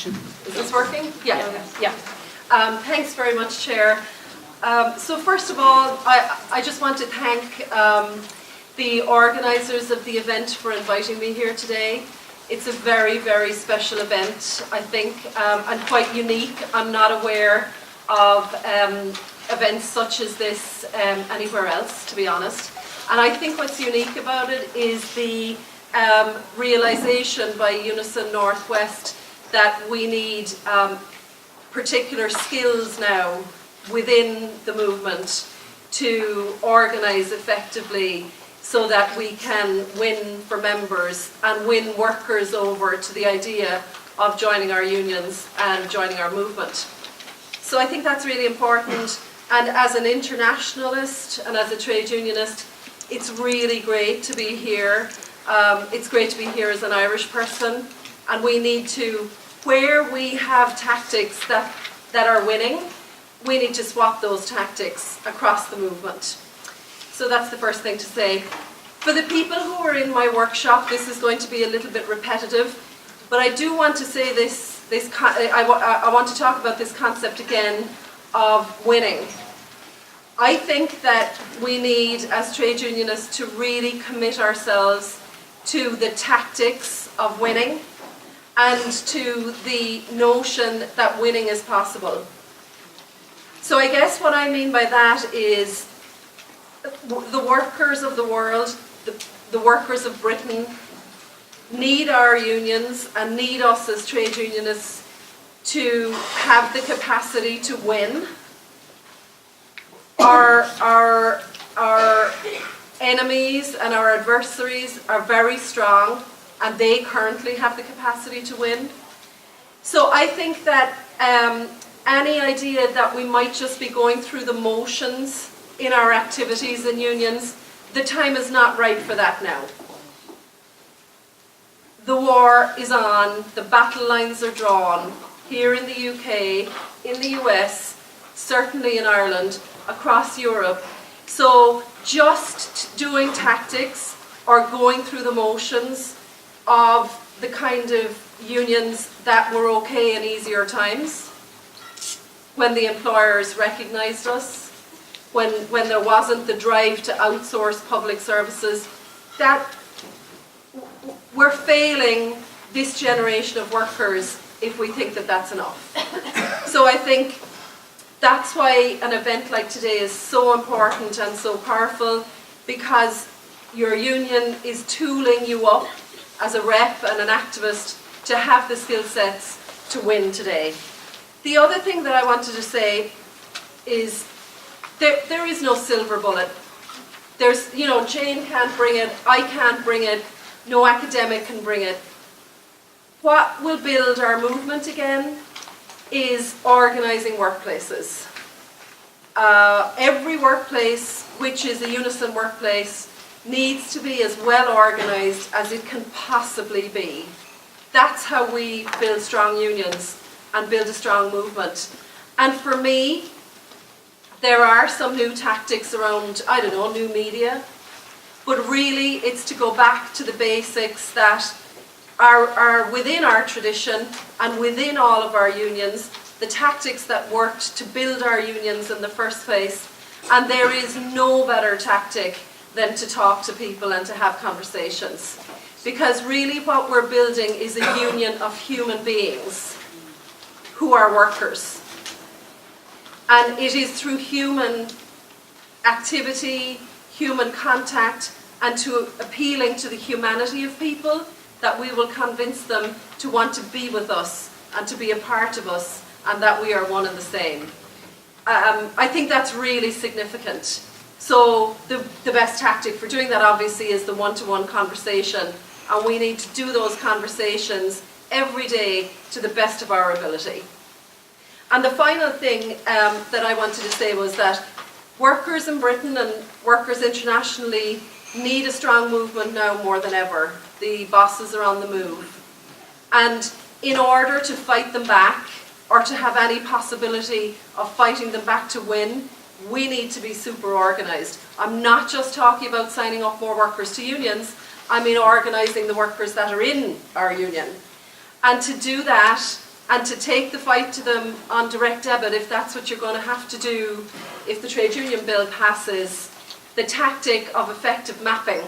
Is this working? Yeah. Thanks very much, Chair. So first of all, I just want to thank the organisers of the event for inviting me here today. It's a very, very special event, I think, and quite unique. I'm not aware of events such as this anywhere else, to be honest. And I think what's unique about it is the realisation by UNISON North West that we need particular skills now within the movement to organise effectively so that we can win for members and win workers over to the idea of joining our unions and joining our movement. So I think that's really important, and as an internationalist and as a trade unionist, it's really great to be here. It's great to be here as an Irish person, and we need to, where we have tactics that are winning, we need to swap those tactics across the movement. So that's the first thing to say. For the people who are in my workshop, this is going to be a little bit repetitive, but I do want to say I want to talk about this concept again of winning. I think that we need, as trade unionists, to really commit ourselves to the tactics of winning and to the notion that winning is possible. So I guess what I mean by that is the workers of the world, the workers of Britain, need our unions and need us as trade unionists to have the capacity to win. Our enemies and our adversaries are very strong, and they currently have the capacity to win. So I think that any idea that we might just be going through the motions in our activities in unions, the time is not right for that now. The war is on, the battle lines are drawn, here in the UK, in the US, certainly in Ireland, across Europe. So just doing tactics or going through the motions of the kind of unions that were okay in easier times, when the employers recognised us, when there wasn't the drive to outsource public services, that we're failing this generation of workers if we think that that's enough. So I think that's why an event like today is so important and so powerful, because your union is tooling you up as a rep and an activist to have the skill sets to win today. The other thing that I wanted to say is there is no silver bullet. There's, Jane can't bring it, I can't bring it, no academic can bring it. What will build our movement again is organising workplaces. Every workplace, which is a UNISON workplace, needs to be as well organised as it can possibly be. That's how we build strong unions and build a strong movement. And for me, there are some new tactics around, new media, but really it's to go back to the basics that are within our tradition and within all of our unions, the tactics that worked to build our unions in the first place. And there is no better tactic than to talk to people and to have conversations. Because really what we're building is a union of human beings who are workers. And it is through human activity, human contact, and to appealing to the humanity of people that we will convince them to want to be with us and to be a part of us, and that we are one and the same. I think that's really significant. So the best tactic for doing that obviously is the one-to-one conversation, and we need to do those conversations every day to the best of our ability. And the final thing that I wanted to say was that workers in Britain and workers internationally need a strong movement now more than ever. The bosses are on the move. And in order to fight them back, or to have any possibility of fighting them back to win, we need to be super organised. I'm not just talking about signing up more workers to unions, I mean organising the workers that are in our union. And to do that, and to take the fight to them on direct debit if that's what you're going to have to do if the trade union bill passes. The tactic of effective mapping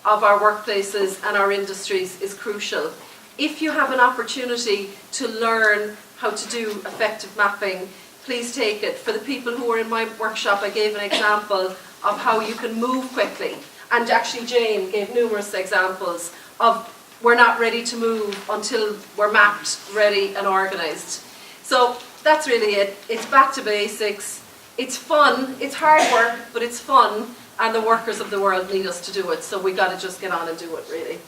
of our workplaces and our industries is crucial. If you have an opportunity to learn how to do effective mapping, please take it. For the people who were in my workshop, I gave an example of how you can move quickly. And actually Jane gave numerous examples of we're not ready to move until we're mapped, ready and organised. So that's really it. It's back to basics. It's fun. It's hard work, but it's fun. And the workers of the world need us to do it. So we got to just get on and do it, really.